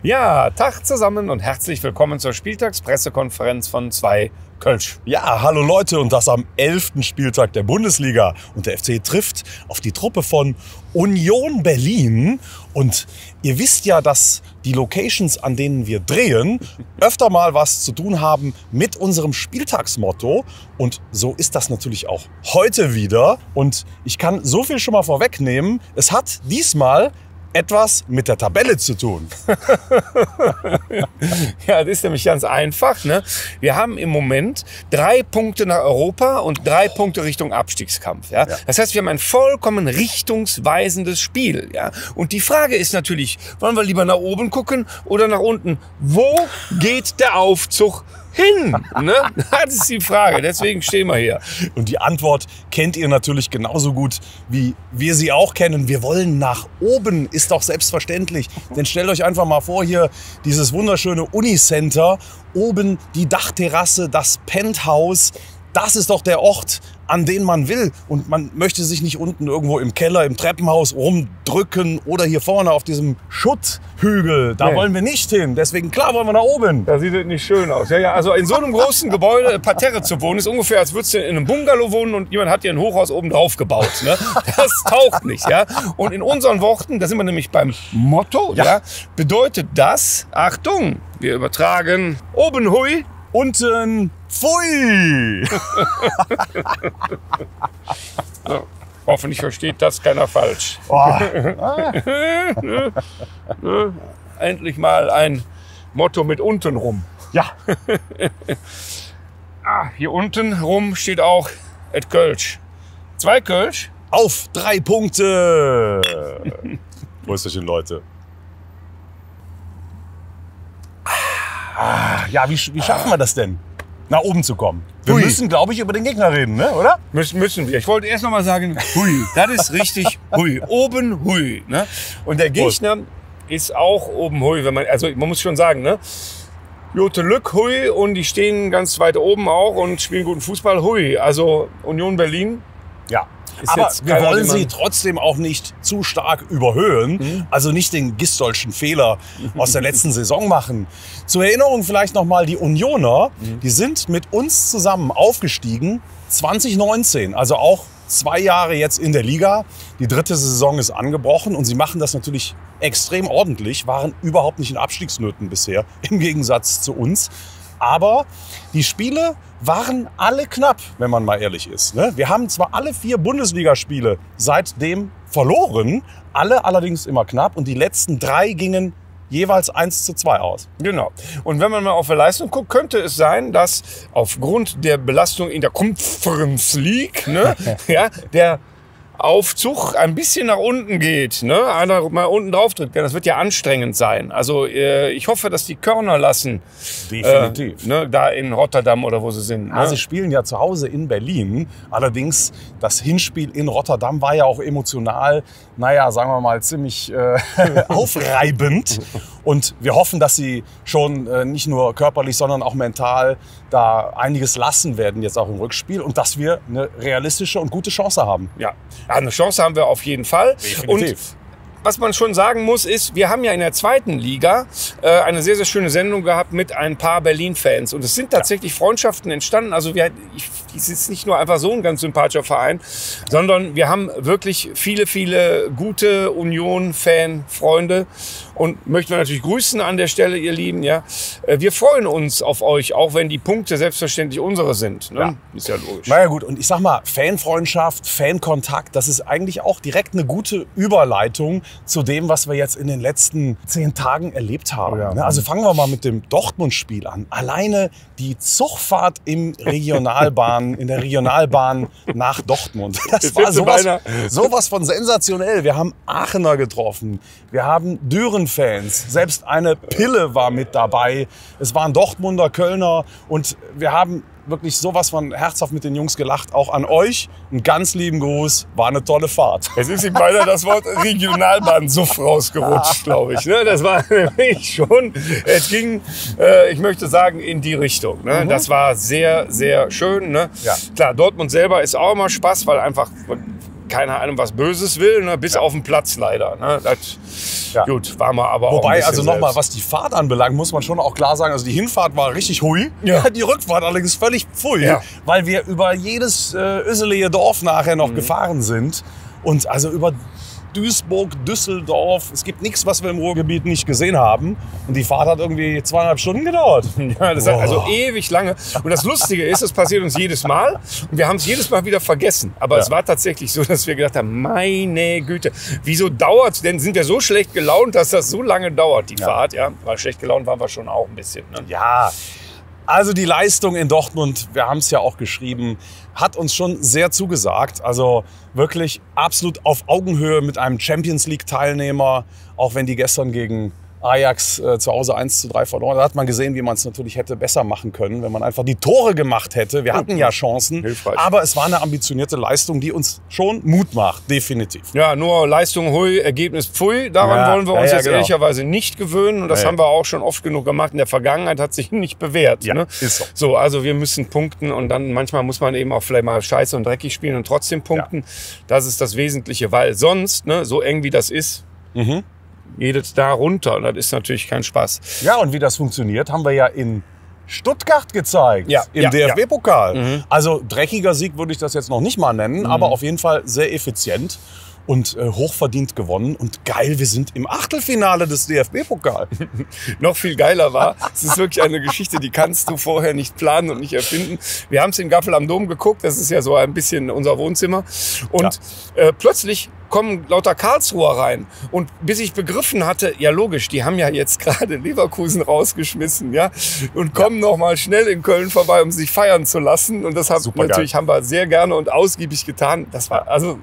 Ja, Tag zusammen und herzlich willkommen zur Spieltagspressekonferenz von 2 Kölsch. Ja, hallo Leute, und das am 11. Spieltag der Bundesliga. Und der FC trifft auf die Truppe von Union Berlin. Und ihr wisst ja, dass die Locations, an denen wir drehen, öfter mal was zu tun haben mit unserem Spieltagsmotto. Und so ist das natürlich auch heute wieder. Und ich kann so viel schon mal vorwegnehmen. Es hat diesmal etwas mit der Tabelle zu tun. Ja, das ist nämlich ganz einfach. Ne? Wir haben im Moment 3 Punkte nach Europa und 3 Punkte Richtung Abstiegskampf. Ja? Das heißt, wir haben ein vollkommen richtungsweisendes Spiel. Ja? Und die Frage ist natürlich, wollen wir lieber nach oben gucken oder nach unten? Wo geht der Aufzug hin? Ne? Das ist die Frage, deswegen stehen wir hier. Und die Antwort kennt ihr natürlich genauso gut, wie wir sie auch kennen. Wir wollen nach oben, ist doch selbstverständlich. Denn stellt euch einfach mal vor, hier dieses wunderschöne Unicenter, oben die Dachterrasse, das Penthouse. Das ist doch der Ort, an den man will. Und man möchte sich nicht unten irgendwo im Keller, im Treppenhaus rumdrücken oder hier vorne auf diesem Schutthügel. Da wollen wir nicht hin. Deswegen, klar, wollen wir nach oben. Da sieht es nicht schön aus. Ja, also in so einem großen Gebäude Parterre zu wohnen, ist ungefähr, als würdest du in einem Bungalow wohnen und jemand hat dir ein Hochhaus oben drauf gebaut. Ne? Das taucht nicht. Ja? Und in unseren Worten, da sind wir nämlich beim Motto, ja, bedeutet das, Achtung, wir übertragen oben hui, unten pfui. So, hoffentlich versteht das keiner falsch. Oh. Endlich mal ein Motto mit unten rum. Ja. Hier unten rum steht auch et Kölsch. 2 Kölsch. Auf 3 Punkte. Wo ist das denn, Leute? Ja, wie schaffen wir das denn, nach oben zu kommen? Wir müssen, glaube ich, über den Gegner reden, ne? Oder? Müssen wir. Ich wollte erst noch mal sagen, hui, das ist richtig hui. Oben hui. Ne? Und der Gegner ist auch oben hui. Also man muss schon sagen, ne? Jote Lück hui, und die stehen ganz weit oben auch und spielen guten Fußball hui. Also Union Berlin. Ja. Aber wir wollen sie trotzdem auch nicht zu stark überhöhen, also nicht den Gistolschen Fehler aus der letzten Saison machen. Zur Erinnerung vielleicht nochmal, die Unioner, die sind mit uns zusammen aufgestiegen 2019, also auch 2 Jahre jetzt in der Liga. Die 3. Saison ist angebrochen und sie machen das natürlich extrem ordentlich, waren überhaupt nicht in Abstiegsnöten bisher, im Gegensatz zu uns. Aber die Spiele waren alle knapp, wenn man mal ehrlich ist. Ne? Wir haben zwar alle 4 Bundesligaspiele seitdem verloren, alle allerdings immer knapp, und die letzten 3 gingen jeweils 1:2 aus. Genau. Und wenn man mal auf die Leistung guckt, könnte es sein, dass aufgrund der Belastung in der Conference League, ne, ja, der Aufzug ein bisschen nach unten geht, ne? Einer mal unten drauf drückt. Das wird ja anstrengend sein. Also ich hoffe, dass die Körner lassen. Definitiv. Ne? Da in Rotterdam oder wo sie sind. Ne? Sie spielen ja zu Hause in Berlin. Allerdings, das Hinspiel in Rotterdam war ja auch emotional, naja, sagen wir mal, ziemlich aufreibend. Und wir hoffen, dass sie schon nicht nur körperlich, sondern auch mental da einiges lassen werden, jetzt auch im Rückspiel. Und dass wir eine realistische und gute Chance haben. Ja, eine Chance haben wir auf jeden Fall. Definitiv. Und was man schon sagen muss, ist, wir haben ja in der 2. Liga eine sehr, sehr schöne Sendung gehabt mit ein paar Berlin-Fans. Und es sind tatsächlich Freundschaften entstanden. Also es ist nicht nur einfach so ein ganz sympathischer Verein, sondern wir haben wirklich viele, viele gute Union-Fan-Freunde. Und möchten wir natürlich grüßen an der Stelle, ihr Lieben. Ja, wir freuen uns auf euch, auch wenn die Punkte selbstverständlich unsere sind. Ne? Ja. Ist ja logisch. Na ja gut, und ich sag mal, Fanfreundschaft, Fankontakt, das ist eigentlich auch direkt eine gute Überleitung zu dem, was wir jetzt in den letzten 10 Tagen erlebt haben. Ja. Also fangen wir mal mit dem Dortmund-Spiel an. Alleine die Zugfahrt in der Regionalbahn nach Dortmund. Das war sowas von sensationell. Wir haben Aachener getroffen, wir haben Düren-Fans, selbst eine Pille war mit dabei. Es waren Dortmunder, Kölner, und wir haben wirklich sowas von herzhaft mit den Jungs gelacht. Auch an euch einen ganz lieben Gruß. War eine tolle Fahrt. Es ist ihm beinahe das Wort Regionalbahnsuff rausgerutscht, glaube ich. Das war nämlich schon, es ging, ich möchte sagen, in die Richtung. Das war sehr, sehr schön. Ja. Klar, Dortmund selber ist auch immer Spaß, weil einfach keiner einem was Böses will, ne? Bis auf den Platz leider. Ne? Das, gut, war mal aber Wobei, auch also nochmal, was die Fahrt anbelangt, muss man schon auch klar sagen, also die Hinfahrt war richtig hui, die Rückfahrt allerdings völlig pfui, weil wir über jedes öselige Dorf nachher noch gefahren sind und also über Duisburg, Düsseldorf. Es gibt nichts, was wir im Ruhrgebiet nicht gesehen haben. Und die Fahrt hat irgendwie 2,5 Stunden gedauert. Ja, das hat also ewig lange. Und das Lustige ist, es passiert uns jedes Mal. Und wir haben es jedes Mal wieder vergessen. Aber es war tatsächlich so, dass wir gedacht haben, meine Güte, wieso dauert es denn? Sind wir so schlecht gelaunt, dass das so lange dauert, die Fahrt? Ja, weil schlecht gelaunt waren wir schon auch ein bisschen. Ne? Ja, also die Leistung in Dortmund, wir haben es ja auch geschrieben, hat uns schon sehr zugesagt. Also wirklich absolut auf Augenhöhe mit einem Champions-League-Teilnehmer, auch wenn die gestern gegen Ajax zu Hause 1:3 verloren. Da hat man gesehen, wie man es natürlich hätte besser machen können, wenn man einfach die Tore gemacht hätte. Wir hatten ja Chancen, aber es war eine ambitionierte Leistung, die uns schon Mut macht, definitiv. Ja, nur Leistung hui, Ergebnis pfui. Daran wollen wir uns jetzt ehrlicherweise nicht gewöhnen. Und das haben wir auch schon oft genug gemacht. In der Vergangenheit hat sich nicht bewährt. Ja, ne? Ist so. So, also wir müssen punkten und dann manchmal muss man eben auch vielleicht mal scheiße und dreckig spielen und trotzdem punkten. Ja. Das ist das Wesentliche, weil sonst, ne, so eng wie das ist, jedes da runter. Und das ist natürlich kein Spaß. Ja, und wie das funktioniert, haben wir ja in Stuttgart gezeigt. Ja, im DFB-Pokal. Ja. Also dreckiger Sieg würde ich das jetzt noch nicht mal nennen, aber auf jeden Fall sehr effizient und hochverdient gewonnen. Und geil, wir sind im Achtelfinale des DFB-Pokal. Noch viel geiler war, es ist wirklich eine Geschichte, die kannst du vorher nicht planen und nicht erfinden. Wir haben es in Gaffel am Dom geguckt, das ist ja so ein bisschen unser Wohnzimmer. Und plötzlich kommen lauter Karlsruher rein. Und bis ich begriffen hatte, ja logisch, die haben ja jetzt gerade Leverkusen rausgeschmissen, ja, und kommen noch mal schnell in Köln vorbei, um sich feiern zu lassen. Und das haben wir sehr gerne und ausgiebig getan. Das war also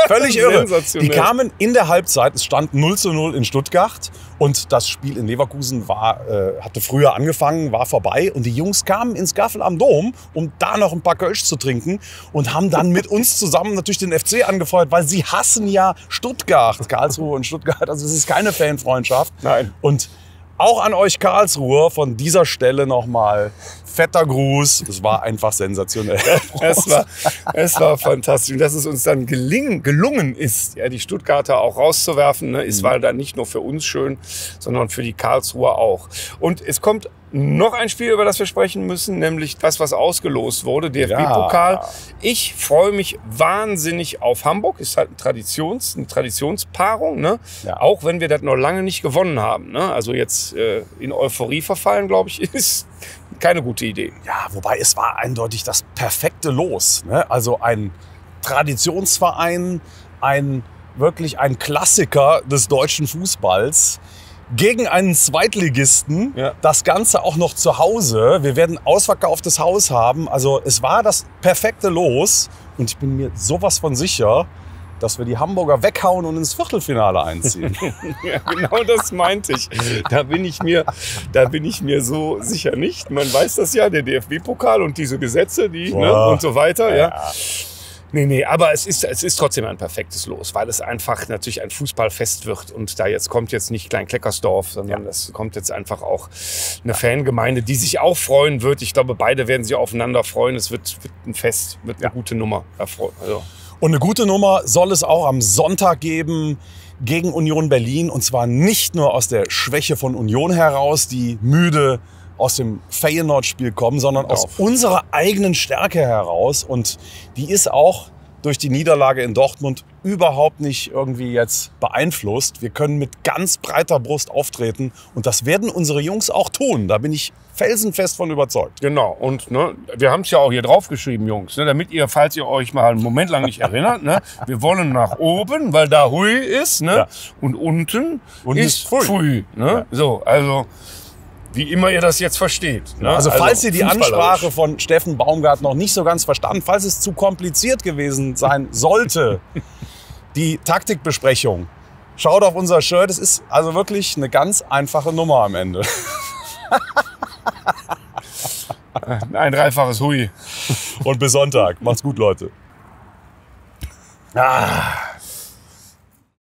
völlig irre. Die kamen in der Halbzeit, es stand 0:0 in Stuttgart und das Spiel in Leverkusen hatte früher angefangen, war vorbei und die Jungs kamen ins Gaffel am Dom, um da noch ein paar Kölsch zu trinken und haben dann mit uns zusammen natürlich den FC angefeuert, weil sie hassen ja Stuttgart, Karlsruhe und Stuttgart, also es ist keine Fanfreundschaft. Nein. Und auch an euch Karlsruher von dieser Stelle nochmal fetter Gruß. Es war einfach sensationell. Es war fantastisch. Und dass es uns dann gelungen ist, ja, die Stuttgarter auch rauszuwerfen, ne, ist war dann nicht nur für uns schön, sondern für die Karlsruher auch. Und es kommt noch ein Spiel, über das wir sprechen müssen, nämlich das, was ausgelost wurde, DFB-Pokal. Ja. Ich freue mich wahnsinnig auf Hamburg. Ist halt eine Traditionspaarung, ne? Ja. Auch wenn wir das noch lange nicht gewonnen haben. Ne? Also jetzt in Euphorie verfallen, glaube ich, ist keine gute Idee. Ja, wobei es war eindeutig das perfekte Los. Ne? Also ein Traditionsverein, wirklich ein Klassiker des deutschen Fußballs. Gegen einen Zweitligisten, das Ganze auch noch zu Hause. Wir werden ausverkauftes Haus haben. Also es war das perfekte Los. Und ich bin mir sowas von sicher, dass wir die Hamburger weghauen und ins Viertelfinale einziehen. Ja, genau das meinte ich. Da bin ich mir so sicher nicht. Man weiß das ja, der DFB-Pokal und diese Gesetze, und so weiter. Ja. Nee, aber es ist trotzdem ein perfektes Los, weil es einfach natürlich ein Fußballfest wird und da kommt jetzt nicht Klein-Kleckersdorf, sondern das kommt jetzt einfach auch eine Fangemeinde, die sich auch freuen wird. Ich glaube, beide werden sich aufeinander freuen. Es wird ein Fest, wird eine gute Nummer. Also. Und eine gute Nummer soll es auch am Sonntag geben gegen Union Berlin und zwar nicht nur aus der Schwäche von Union heraus, die müde aus dem Feyenoord-Spiel kommen, sondern aus unserer eigenen Stärke heraus. Und die ist auch durch die Niederlage in Dortmund überhaupt nicht irgendwie jetzt beeinflusst. Wir können mit ganz breiter Brust auftreten und das werden unsere Jungs auch tun. Da bin ich felsenfest von überzeugt. Genau. Und wir haben es ja auch hier draufgeschrieben, Jungs, damit ihr, falls ihr euch mal einen Moment lang nicht erinnert, wir wollen nach oben, weil da Hui ist, und unten ist Pfui. So, also wie immer ihr das jetzt versteht. Ne? Also falls ihr die Ansprache von Steffen Baumgart noch nicht so ganz verstanden, falls es zu kompliziert gewesen sein sollte, die Taktikbesprechung, schaut auf unser Shirt. Es ist also wirklich eine ganz einfache Nummer am Ende. Ein dreifaches Hui. Und bis Sonntag. Macht's gut, Leute.